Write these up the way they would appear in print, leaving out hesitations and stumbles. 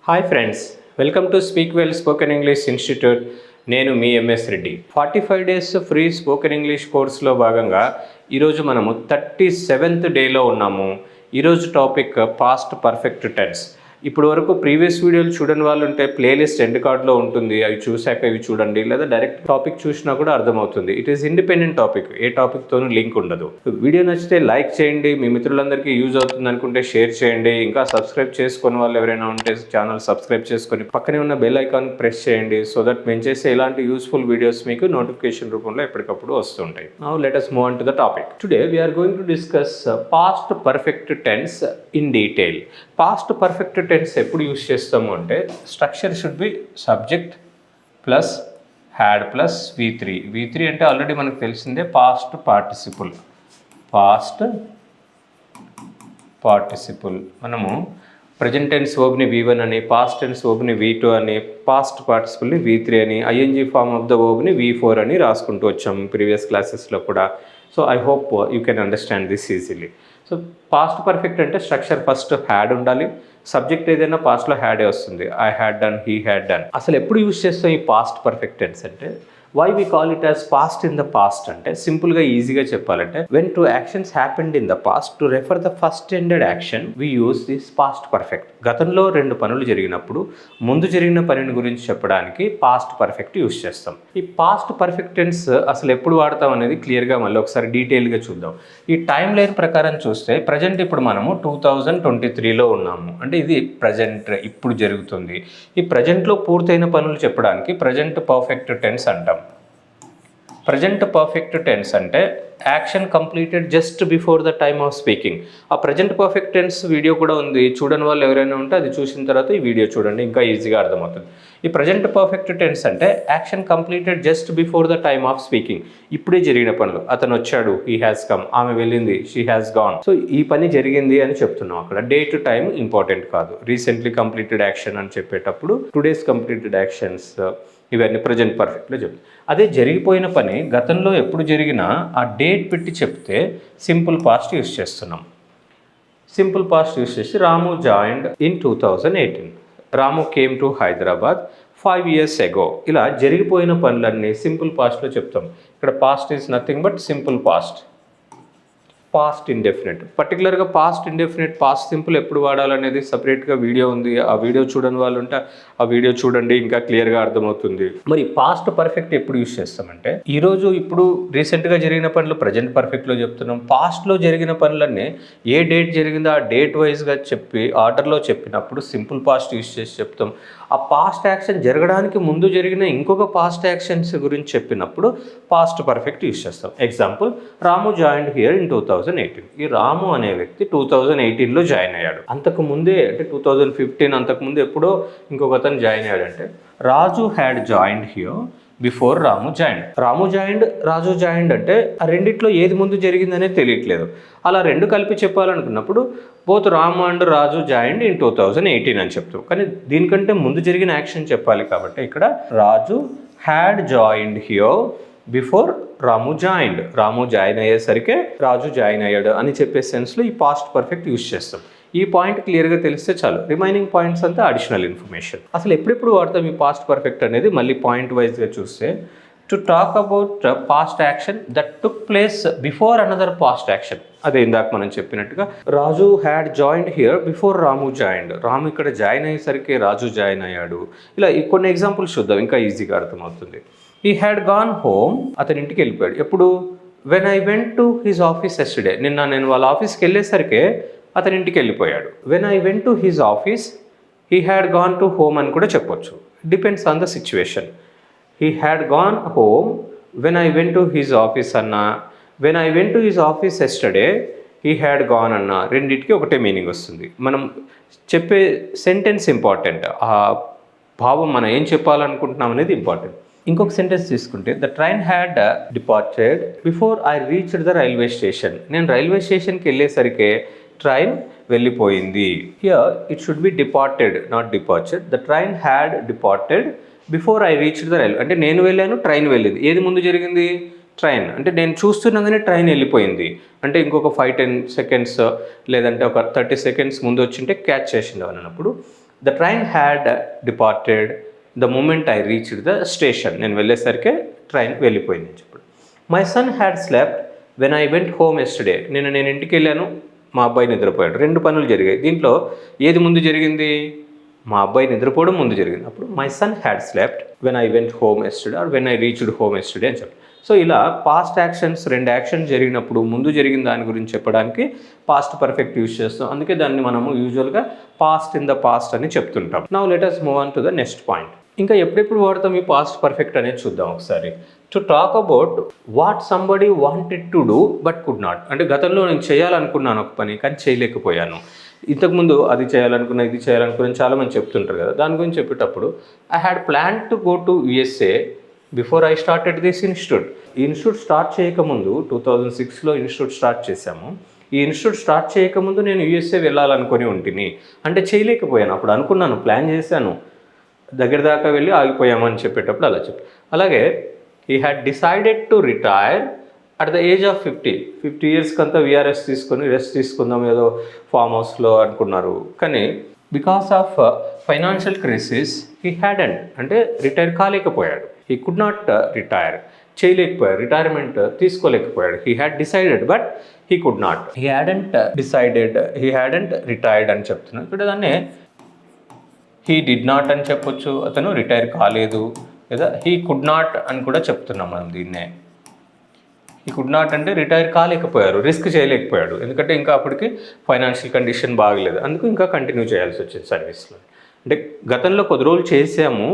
Hi friends, welcome to Speak Well Spoken English Institute. నేను మీ MS Reddy. 45 days free spoken English కోర్సులో భాగంగా ఈరోజు మనము 37th డేలో ఉన్నాము. ఈరోజు టాపిక్ పాస్ట్ పర్ఫెక్ట్ టెన్స్. ఇప్పుడు వరకు ప్రీవియస్ వీడియోలు చూడని వాళ్ళు ఉంటే ప్లేలిస్ట్ ఎండ్ కార్డ్లో ఉంటుంది, అవి చూశాక ఇవి చూడండి, లేదా డైరెక్ట్ టాపిక్ చూసినా కూడా అర్థమవుతుంది. ఇట్ ఈస్ ఇండిపెండెంట్ టాపిక్, ఏ టాపిక్తోనూ లింక్ ఉండదు. వీడియో నచ్చితే లైక్ చేయండి, మీ మిత్రులందరికీ యూజ్ అవుతుంది అనుకుంటే షేర్ చేయండి. ఇంకా సబ్స్క్రైబ్ చేసుకుని వాళ్ళు ఎవరైనా ఉంటే ఛానల్ సబ్స్క్రైబ్ చేసుకొని పక్కనే ఉన్న బెల్ ఐకాన్ ప్రెస్ చేయండి, సో దట్ మేము చేసే ఇలాంటి యూస్ఫుల్ వీడియోస్ మీకు నోటిఫికేషన్ రూపంలో ఎప్పటికప్పుడు వస్తుంటాయి. Now let us move on to the topic. Today we are going to discuss past perfect tense in detail. Past perfect tense ఎప్పుడు యూజ్ చేస్తాము అంటే structure should be subject plus had plus V3 అంటే already మనకు తెలిసిందే past participle. మనము present tense వర్బ్ని V1 అని, past tense వర్బ్ని V2 అని, పాస్ట్ పార్టిసిపుల్ని V3 అని, ఐఎన్జీ ఫార్మ్ ఆఫ్ ద వర్బ్ని V4 అని రాసుకుంటూ వచ్చాము ప్రీవియస్ క్లాసెస్లో కూడా. So I hope you can understand this easily. So past perfect అంటే స్ట్రక్చర్ ఫస్ట్ హ్యాడ్ ఉండాలి, సబ్జెక్ట్ ఏదైనా పాస్ట్లో హ్యాడే వస్తుంది. I had done, he had done. అసలు ఎప్పుడు యూజ్ చేస్తాం ఈ పాస్ట్ పర్ఫెక్ట్ టెన్స్ అంటే? Why we call it as past in the past అంటే సింపుల్గా ఈజీగా చెప్పాలంటే when two actions happened in the past to refer the first ended action we use this past perfect. గతంలో రెండు పనులు జరిగినప్పుడు ముందు జరిగిన పనిని గురించి చెప్పడానికి పాస్ట్ పర్ఫెక్ట్ యూజ్ చేస్తాం. ఈ పాస్ట్ పర్ఫెక్ట్ టెన్స్ అసలు ఎప్పుడు వాడతాం అనేది క్లియర్గా మళ్ళీ ఒకసారి డీటెయిల్గా చూద్దాం. ఈ టైం లైన్ ప్రకారం చూస్తే ప్రజెంట్ ఇప్పుడు మనము 2023లో ఉన్నాము, అంటే ఇది ప్రజెంట్ ఇప్పుడు జరుగుతుంది. ఈ ప్రజెంట్లో పూర్తయిన పనులు చెప్పడానికి ప్రజెంట్ పర్ఫెక్ట్ టెన్స్ అంటాం. ప్రజెంట్ పర్ఫెక్ట్ టెన్స్ అంటే action completed just before the time of speaking. ఆ ప్రజెంట్ పర్ఫెక్ట్ టెన్స్ వీడియో కూడా ఉంది, చూడని వాళ్ళు ఎవరైనా ఉంటే అది చూసిన తర్వాత ఈ వీడియో చూడండి, ఇంకా ఈజీగా అర్థమవుతుంది. ఈ ప్రజెంట్ పర్ఫెక్ట్ టెన్స్ అంటే action completed just before the time of speaking. ఇప్పుడే జరిగిన పనులు, అతను వచ్చాడు, హీ హ్యాస్ కమ్, ఆమె వెళ్ళింది, షీ హ్యాస్ గాన్. సో ఈ పని జరిగింది అని చెప్తున్నాం. అక్కడ డేట్ టైం ఇంపార్టెంట్ కాదు. రీసెంట్లీ కంప్లీటెడ్ యాక్షన్ అని చెప్పేటప్పుడు టుడేస్ కంప్లీటెడ్ యాక్షన్స్ ఇవన్నీ ప్రజెంట్ పర్ఫెక్ట్లో చెప్తాం. అదే జరిగిపోయిన పని గతంలో ఎప్పుడు జరిగినా ఆ డేట్ పెట్టి చెప్తే సింపుల్ పాస్ట్ యూస్ చేస్తున్నాం. సింపుల్ పాస్ట్ యూస్ చేసి Ramu joined in 2018, Ramu came to Hyderabad 5 years ago. ఇలా జరిగిపోయిన పనులన్నీ సింపుల్ పాస్ట్లో చెప్తాం. ఇక్కడ past is nothing but simple past indefinite. పర్టికులర్గా పాస్ట్ ఇండెఫినెట్, పాస్ట్ సింపుల్ ఎప్పుడు వాడాలనేది సపరేట్గా వీడియో ఉంది, ఆ వీడియో చూడని వాళ్ళు ఉంటే ఆ వీడియో చూడండి, ఇంకా క్లియర్గా అర్థమవుతుంది. మరి పాస్ట్ పర్ఫెక్ట్ ఎప్పుడు యూస్ చేస్తామంటే ఈరోజు ఇప్పుడు రీసెంట్గా జరిగిన పనులు ప్రజెంట్ పర్ఫెక్ట్లో చెప్తున్నాం. పాస్ట్లో జరిగిన పనులన్నీ ఏ డేట్ జరిగిందో ఆ డేట్ వైజ్గా చెప్పి ఆర్డర్లో చెప్పినప్పుడు సింపుల్ పాస్ట్ యూస్ చేసి చెప్తాం. ఆ పాస్ట్ యాక్షన్ జరగడానికి ముందు జరిగిన ఇంకొక పాస్ట్ యాక్షన్స్ గురించి చెప్పినప్పుడు పాస్ట్ పర్ఫెక్ట్ యూస్ చేస్తాం. Example, Ramu joined here in 2018. ఈ రాము అనే వ్యక్తి 2018లో జాయిన్ అయ్యాడు. అంతకు ముందే అంటే 2015 అంతకుముందు ఎప్పుడో ఇంకొక అతను జాయిన్ అయ్యాడంటే Raju had joined here before Ramu joined. Ramu joined, Raju joined అంటే ఆ రెండిట్లో ఏది ముందు జరిగిందనేది తెలియట్లేదు. అలా రెండు కలిపి చెప్పాలనుకున్నప్పుడు both Ramu and Raju joined in 2018 అని చెప్తాం. కానీ దీనికంటే ముందు జరిగిన యాక్షన్ చెప్పాలి కాబట్టి ఇక్కడ Raju had joined here before Ramu joined. Ramu join అయ్యేసరికి రాజు జాయిన్ అయ్యాడు అని చెప్పే సెన్స్లో ఈ పాస్ట్ పర్ఫెక్ట్ యూజ్ చేస్తాం. ఈ పాయింట్ క్లియర్గా తెలిస్తే చాలు, రిమైనింగ్ పాయింట్స్ అంతా అడిషనల్ ఇన్ఫర్మేషన్. అసలు ఎప్పుడెప్పుడు వాడతాం ఈ పాస్ట్ పర్ఫెక్ట్ అనేది మళ్ళీ పాయింట్ వైజ్గా చూస్తే to talk about past action that took place before another past action. అదే ఇందాక మనం చెప్పినట్టుగా Raju had joined here before Ramu joined. Ramu ఇక్కడ జాయిన్ అయ్యేసరికి రాజు జాయిన్ అయ్యాడు. ఇలా కొన్ని ఎగ్జాంపుల్స్ చూద్దాం, ఇంకా ఈజీగా అర్థమవుతుంది. హీ హ్యాడ్ గాన్ హోమ్, అతని ఇంటికి వెళ్ళిపోయాడు. ఎప్పుడు? When I went to his office yesterday, నిన్న నేను వాళ్ళ ఆఫీస్కి వెళ్ళేసరికి అతని ఇంటికి వెళ్ళిపోయాడు. When I went to his office he had gone to home అని కూడా చెప్పొచ్చు. Depends on the situation. He had gone home when I went to his office అన్నా, when I went to his office yesterday he had gone అన్నా, రెండింటికి ఒకటే meaning వస్తుంది. మనం చెప్పే సెంటెన్స్ ఇంపార్టెంట్, ఆ భావం మనం ఏం చెప్పాలనుకుంటున్నాం అనేది ఇంపార్టెంట్. ఇంకొక సెంటెన్స్ తీసుకుంటే the train had departed before I reached the railway station. నేను రైల్వే స్టేషన్కి వెళ్ళేసరికి ట్రైన్ వెళ్ళిపోయింది. Here it should be departed, not departure. The train had departed before I reached the railway. అంటే నేను వెళ్ళాను, ట్రైన్ వెళ్ళింది. ఏది ముందు జరిగింది? ట్రైన్. అంటే నేను చూస్తున్నాగానే ట్రైన్ వెళ్ళిపోయింది. అంటే ఇంకొక 5-10 seconds లేదంటే ఒక 30 seconds ముందు వచ్చింటే క్యాచ్ చేసింది అన్నప్పుడు the train had departed the moment I reached the station. నేను వెళ్ళేసరికి ట్రైన్ వెళ్ళిపోయింది అని చెప్పాడు. My son had slept when I went home yesterday. నేను ఇంటికి వెళ్ళాను, మా అబ్బాయి నిద్రపోయాడు. 2 పనులు జరిగాయి. దీంట్లో ఏది ముందు జరిగింది? మా అబ్బాయి నిద్రపోవడం ముందు జరిగింది. అప్పుడు my son had slept when I went home yesterday or when I reached home yesterday అని చెప్పాడు. సో ఇలా పాస్ట్ యాక్షన్స్ 2 యాక్షన్స్ జరిగినప్పుడు ముందు జరిగిన దాని గురించి చెప్పడానికి పాస్ట్ పర్ఫెక్ట్ యూజ్ చేస్తాం. అందుకే దాన్ని మనము యూజువల్గా పాస్ట్ ఇన్ ద పాస్ట్ అని చెప్తుంటాం. Now let us move on to the next point. ఇంకా ఎప్పుడెప్పుడు వాడతాం ఈ పాస్ట్ పర్ఫెక్ట్ అనేది చూద్దాం ఒకసారి. To talk about what somebody wanted to do but could not. అంటే గతంలో నేను చేయాలనుకున్నాను ఒక పని కానీ చేయలేకపోయాను. ఇంతకుముందు అది చేయాలనుకున్నా ఇది చేయాలనుకున్నా చాలామంది చెప్తుంటారు కదా. దాని గురించి చెప్పేటప్పుడు I had plan to go to USA before I started this institute. ఈ ఇన్స్టిట్యూట్ స్టార్ట్ చేయకముందు 2006లో ఇన్స్టిట్యూట్ స్టార్ట్ చేశాము. ఈ ఇన్స్టిట్యూట్ స్టార్ట్ చేయకముందు నేను USA వెళ్ళాలనుకొని ఉంటుంది. అంటే చేయలేకపోయాను. అప్పుడు అనుకున్నాను, ప్లాన్ చేశాను, దగ్గర దాకా వెళ్ళి ఆగిపోయామని చెప్పేటప్పుడు అలా చెప్పి. అలాగే he had decided to retire at the age of 50 ఇయర్స్కి అంతా VRS తీసుకొని రెస్ట్ తీసుకుందాం ఏదో ఫామ్ హౌస్లో అనుకున్నారు. కానీ because of financial crisis he hadn't, అంటే రిటైర్ కాలేకపోయాడు. హీ కుడ్ నాట్ రిటైర్, చేయలేకపోయాడు, రిటైర్మెంట్ తీసుకోలేకపోయాడు. He had decided but he could not. He hadn't decided, he hadn't retired అని చెప్తున్నాను. ఇక్కడ దాన్ని హీ డిడ్ నాట్ అని చెప్పొచ్చు, అతను రిటైర్ కాలేదు, లేదా హీ కుడ్ నాట్ అని కూడా చెప్తున్నాం మనం దీన్నే. హీ కుడ్ నాట్ అంటే రిటైర్ కాలేకపోయారు, రిస్క్ చేయలేకపోయాడు, ఎందుకంటే ఇంకా అప్పటికి ఫైనాన్షియల్ కండిషన్ బాగలేదు, అందుకు ఇంకా కంటిన్యూ చేయాల్సి వచ్చింది సర్వీస్లో. అంటే గతంలో కొద్ది రోజులు చేసాము,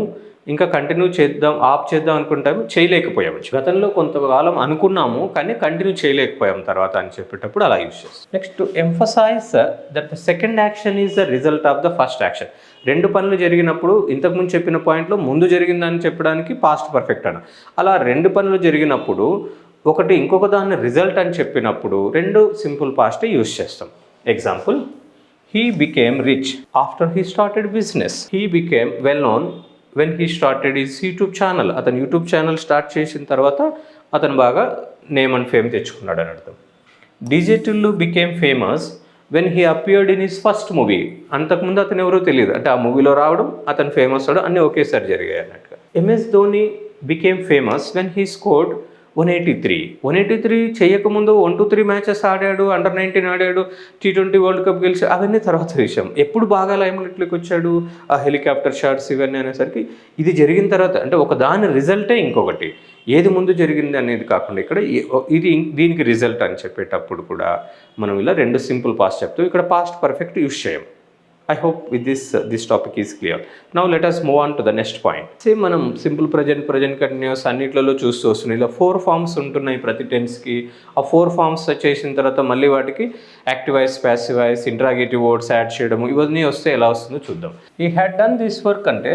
ఇంకా కంటిన్యూ చేద్దాం, ఆఫ్ చేద్దాం అనుకుంటాము, చేయలేకపోయాము. గతంలో కొంతకాలం అనుకున్నాము కానీ కంటిన్యూ చేయలేకపోయాము తర్వాత అని చెప్పేటప్పుడు అలా యూజ్ చేస్తాం. Next, to emphasize that the second action is the result of the first action. 2 పనులు జరిగినప్పుడు ఇంతకుముందు చెప్పిన పాయింట్లో ముందు జరిగిందని చెప్పడానికి పాస్ట్ పర్ఫెక్ట్ అన్న. అలా 2 పనులు జరిగినప్పుడు ఒకటి ఇంకొక దాన్ని రిజల్ట్ అని చెప్పినప్పుడు 2 సింపుల్ పాస్టే యూజ్ చేస్తాం. Example, he became rich after he started business. He became well known when he started is YouTube channel. అతను యూట్యూబ్ ఛానల్ స్టార్ట్ చేసిన తర్వాత అతను బాగా నేమ్ అండ్ ఫేమ్ తెచ్చుకున్నాడు అని అర్థం. DJ Tillu became famous when he appeared in his first movie. అంతకుముందు అతను ఎవరో తెలియదు, అంటే ఆ మూవీలో రావడం, అతను ఫేమస్ అవడం అన్నీ ఒకేసారి జరిగాయి అన్నట్టుగా. MS Dhoni became famous when he scored 183 చేయకముందు 1-3 మ్యాచెస్ ఆడాడు, అండర్ 19 ఆడాడు, T20 వరల్డ్ కప్ గెలిచి, అవన్నీ తర్వాత విషయం. ఎప్పుడు బాగా లైమ్లైట్లోకి వచ్చాడు, ఆ హెలికాప్టర్ షాట్స్ ఇవన్నీ అనేసరికి ఇది జరిగిన తర్వాత, అంటే ఒక దాని రిజల్టే ఇంకొకటి, ఏది ముందు జరిగింది అనేది కాకుండా ఇక్కడ ఇది దీనికి రిజల్ట్ అని చెప్పేటప్పుడు కూడా మనం ఇలా 2 సింపుల్ పాస్ట్ చెప్తాం. ఇక్కడ పాస్ట్ పర్ఫెక్ట్ యూజ్ చేయం. I hope with this topic is clear. Now let us move on to the next point. Same మనం సింపుల్ ప్రజెంట్ కంటిన్యూస్ అన్నిట్లలో చూస్తూ వస్తున్నాయి. ఇలా 4 ఫార్మ్స్ ఉంటున్నాయి ప్రతి టెన్స్కి. ఆ 4 ఫార్మ్స్ చేసిన తర్వాత మళ్ళీ వాటికి active voice, passive voice, interrogative words add చేయడము, ఇవన్నీ వస్తే ఎలా వస్తుందో చూద్దాం. ఈ హ్యాడ్ డన్ దిస్ వర్క్ అంటే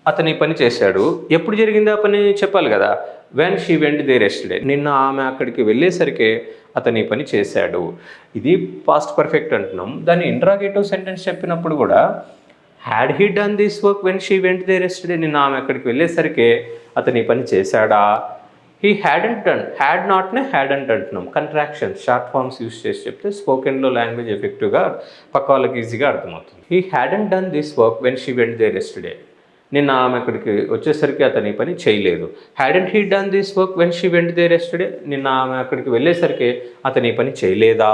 అతను ఈ పని చేశాడు. ఎప్పుడు జరిగింది ఆ పని చెప్పాలి కదా. When she went there yesterday, నిన్న ఆమె అక్కడికి వెళ్ళేసరికి అతను ఈ పని చేశాడు. ఇది పాస్ట్ పర్ఫెక్ట్ అంటున్నాం. దాన్ని ఇంట్రాగేటివ్ సెంటెన్స్ చెప్పినప్పుడు కూడా had he done this work when she went there yesterday, నిన్న ఆమె అక్కడికి వెళ్ళేసరికి అతను ఈ పని చేశాడా. హీ హ్యాడెంట్ డన్, హ్యాడ్ నాట్నే హ్యాడెంట్ అంటున్నాం. కంట్రాక్షన్స్, షార్ట్ ఫార్మ్స్ యూస్ చేసి చెప్తే స్పోకెన్లో లాంగ్వేజ్ ఎఫెక్టివ్గా పక్క వాళ్ళకి ఈజీగా అర్థమవుతుంది. He hadn't done this work when she went there yesterday, నిన్న ఆమె అక్కడికి వచ్చేసరికి అతని పని చేయలేదు. Hadn't he done this work when she went there yesterday, నిన్న ఆమె అక్కడికి వెళ్ళేసరికి అతని పని చేయలేదా.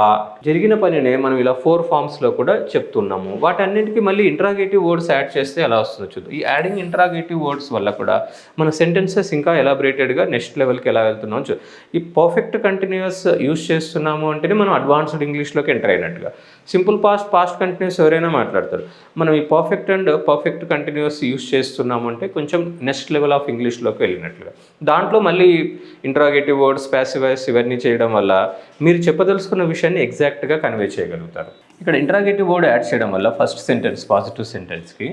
జరిగిన పనినే మనం ఇలా 4 ఫార్మ్స్లో కూడా చెప్తున్నాము. వాటన్నింటికి మళ్ళీ ఇంట్రాగేటివ్ వర్డ్స్ యాడ్ చేస్తే ఎలా వస్తుందో చూద్దాం. ఈ యాడింగ్ ఇంట్రాగేటివ్ వర్డ్స్ వల్ల కూడా మన సెంటెన్సెస్ ఇంకా ఎలాబరేటెడ్గా నెక్స్ట్ లెవెల్కి ఎలా వెళ్తున్నాం చూ. ఈ పర్ఫెక్ట్ కంటిన్యూస్ యూస్ చేస్తున్నాము అంటేనే మనం అడ్వాన్స్డ్ ఇంగ్లీష్లోకి ఎంటర్ అయినట్టుగా. సింపుల్ పాస్ట్ కంటిన్యూస్ ఎవరైనా మాట్లాడతారు. మనం ఈ పర్ఫెక్ట్ కంటిన్యూస్ యూస్ చేస్తున్నాము అంటే కొంచెం నెక్స్ట్ లెవెల్ ఆఫ్ ఇంగ్లీష్లోకి వెళ్ళినట్లుగా. దాంట్లో మళ్ళీ ఇంట్రాగేటివ్ వర్డ్స్, ప్యాసివ్ వాయిస్ ఇవన్నీ చేయడం వల్ల మీరు చెప్పదలుచుకున్న విషయాన్ని ఎగ్జాక్ట్గా కన్వే చేయగలుగుతారు. ఇక్కడ ఇంట్రాగేటివ్ వర్డ్ యాడ్ చేయడం వల్ల ఫస్ట్ సెంటెన్స్ పాజిటివ్ సెంటెన్స్కి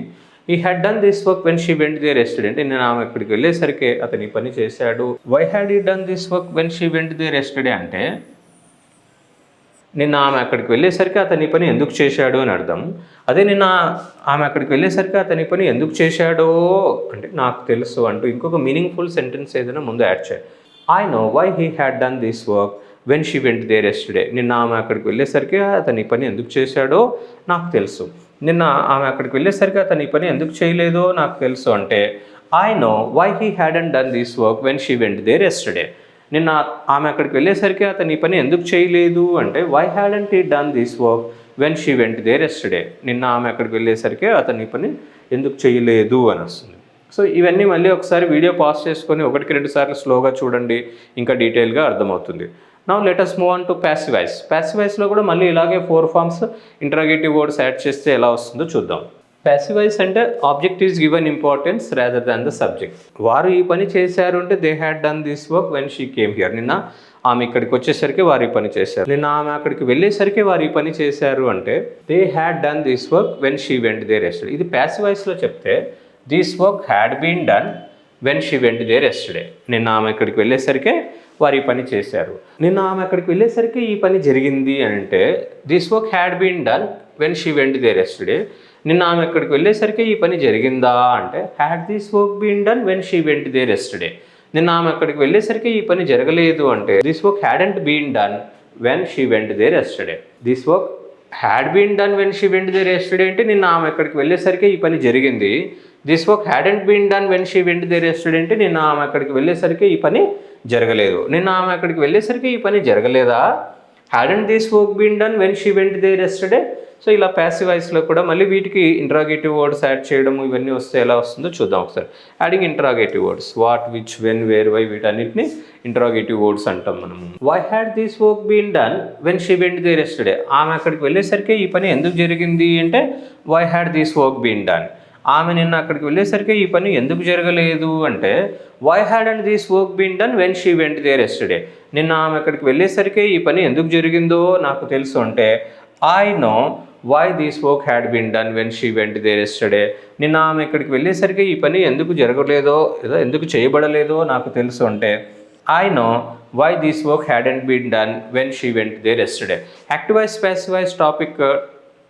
he had done this work when she went there yesterday, అంటే నేను ఆమె ఇక్కడికి వెళ్ళేసరికి అతని పని చేశాడు. Why had he done this work when she went there yesterday అంటే నిన్న ఆమె అక్కడికి వెళ్ళేసరికి అతని పని ఎందుకు చేశాడు అని అర్థం. అదే నిన్న ఆమె అక్కడికి వెళ్ళేసరికి అతని పని ఎందుకు చేశాడో అంటే నాకు తెలుసు అంటూ ఇంకొక మీనింగ్ఫుల్ సెంటెన్స్ ఏదైనా ముందు యాడ్ చేయాలి. I know why he had done this work when she went there yesterday, నిన్న ఆమె అక్కడికి వెళ్ళేసరికి అతని పని ఎందుకు చేశాడో నాకు తెలుసు. నిన్న ఆమె అక్కడికి వెళ్ళేసరికి అతను ఈ పని ఎందుకు చేయలేదో నాకు తెలుసు అంటే I know why he hadn't done this work when she went there yesterday. నిన్న ఆమె అక్కడికి వెళ్ళేసరికి అతను ఈ పని ఎందుకు చేయలేదు అంటే why hadn't he done this work when she went there yesterday. నిన్న ఆమె అక్కడికి వెళ్ళేసరికి అతను ఈ పని ఎందుకు చేయలేదు అని వస్తుంది. సో ఇవన్నీ మళ్ళీ ఒకసారి వీడియో పాజ్ చేసుకొని 1-2 సార్లు స్లోగా చూడండి, ఇంకా డీటెయిల్గా అర్థమవుతుంది. Now let us move on to passive voice. Passive వాయిస్లో కూడా మళ్ళీ ఇలాగే 4 ఫార్మ్స్ ఇంటరాగేటివ్ వర్డ్స్ యాడ్ చేస్తే ఎలా వస్తుందో చూద్దాం. ప్యాసివ్ వాయిస్ అంటే object is given importance rather than the subject. వారు ఈ పని చేశారు అంటే they had done this work when she came here. నిన్న ఆమె ఇక్కడికి వచ్చేసరికి వారు ఈ పని చేశారు. నిన్న ఆమె అక్కడికి వెళ్ళేసరికి వారు ఈ పని చేశారు అంటే they had done this work when she went there yesterday. ఇది ప్యాసివ్ వాయిస్లో చెప్తే this work had been done when she went there yesterday. నిన్న ఆమె ఇక్కడికి వెళ్ళేసరికి వారు ఈ పని చేశారు. నిన్న ఆమె అక్కడికి వెళ్ళేసరికి ఈ పని జరిగింది అని అంటే this work had been done when she went there yesterday. నిన్న ఆమె అక్కడికి వెళ్ళేసరికి ఈ పని జరిగిందా అంటే had this work been done when she went there yesterday. నిన్న ఆమె అక్కడికి వెళ్ళేసరికి ఈ పని జరగలేదు అంటే this work hadn't been done when she went there yesterday. This work had been done when she went there yesterday అంటే నిన్న ఆమె అక్కడికి వెళ్ళేసరికి ఈ పని జరిగింది. This work hadn't been done when she went there yesterday అంటే నిన్న ఆమె అక్కడికి వెళ్ళేసరికి ఈ పని జరగలేదు. నిన్న ఆమె అక్కడికి వెళ్ళేసరికి ఈ పని జరగలేదా, hadn't this work been done when she went there yesterday. So ఇలా ప్యాసివ్ వాయిస్లో కూడా మళ్ళీ వీటికి ఇంటరాగేటివ్ వర్డ్స్ యాడ్ చేయడం ఇవన్నీ వస్తే ఎలా వస్తుందో చూద్దాం ఒకసారి. Adding interrogative words what, which, when, where, why వీటన్నిటిని ఇంటరాగేటివ్ వర్డ్స్ అంటాం మనము. Why had this work been done when she went there yesterday. ఆమె అక్కడికి వెళ్ళేసరికి ఈ పని ఎందుకు జరిగింది అంటే why had this work been done. ఆమె నిన్న అక్కడికి వెళ్ళేసరికి ఈ పని ఎందుకు జరగలేదు అంటే why hadn't this work been done when she went there yesterday. నిన్న ఆమె అక్కడికి వెళ్ళేసరికి ఈ పని ఎందుకు జరిగిందో నాకు తెలుసు అంటే I know why this work had been done when she went there yesterday. నిన్న ఆమె ఇక్కడికి వెళ్ళేసరికి ఈ పని ఎందుకు జరగలేదో ఏదో ఎందుకు చేయబడలేదో నాకు తెలుసు అంటే I know why this work hadn't been done when she went there yesterday. Active voice passive voice topic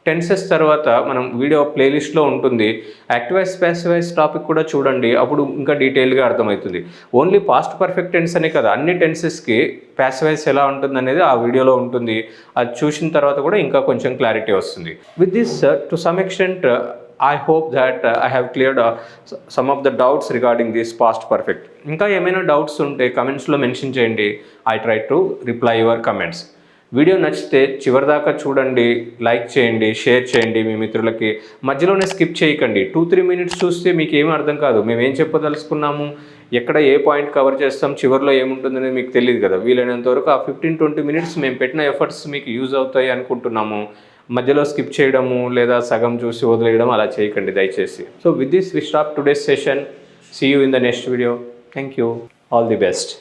tenses తర్వాత మనం వీడియో ప్లేలిస్ట్లో ఉంటుంది. Active voice passive voice topic కూడా చూడండి, అప్పుడు ఇంకా డీటెయిల్గా అర్థమవుతుంది. ఓన్లీ పాస్ట్ పర్ఫెక్ట్ టెన్స్ అనే కదా, అన్ని టెన్సెస్కి ప్యాసివ్ వాయిస్ ఎలా ఉంటుంది అనేది ఆ వీడియోలో ఉంటుంది. అది చూసిన తర్వాత కూడా ఇంకా కొంచెం క్లారిటీ వస్తుంది. With this to some extent I hope that I have cleared some of the doubts regarding this past perfect. ఇంకా ఏమైనా డౌట్స్ ఉంటే కమెంట్స్లో మెన్షన్ చేయండి. I try to reply your comments. Video నచ్చితే చివరిదాకా చూడండి, లైక్ చేయండి, షేర్ చేయండి మీ మిత్రులకి. మధ్యలోనే స్కిప్ చేయకండి. 2-3 మినిట్స్ చూస్తే మీకు ఏమీ అర్థం కాదు. మేము ఏం చెప్పదలుచుకున్నాము, ఎక్కడ ఏ పాయింట్ కవర్ చేస్తాం, చివరిలో ఏముంటుందనేది మీకు తెలియదు కదా. వీలైనంత వరకు ఆ 15-20 మినిట్స్ మేము పెట్టిన ఎఫర్ట్స్ మీకు యూజ్ అవుతాయి అనుకుంటున్నాము. మధ్యలో స్కిప్ చేయడము లేదా సగం చూసి వదిలేయడం అలా చేయకండి దయచేసి. So with this we stop today's session. See you in the next video. Thank you. All the best.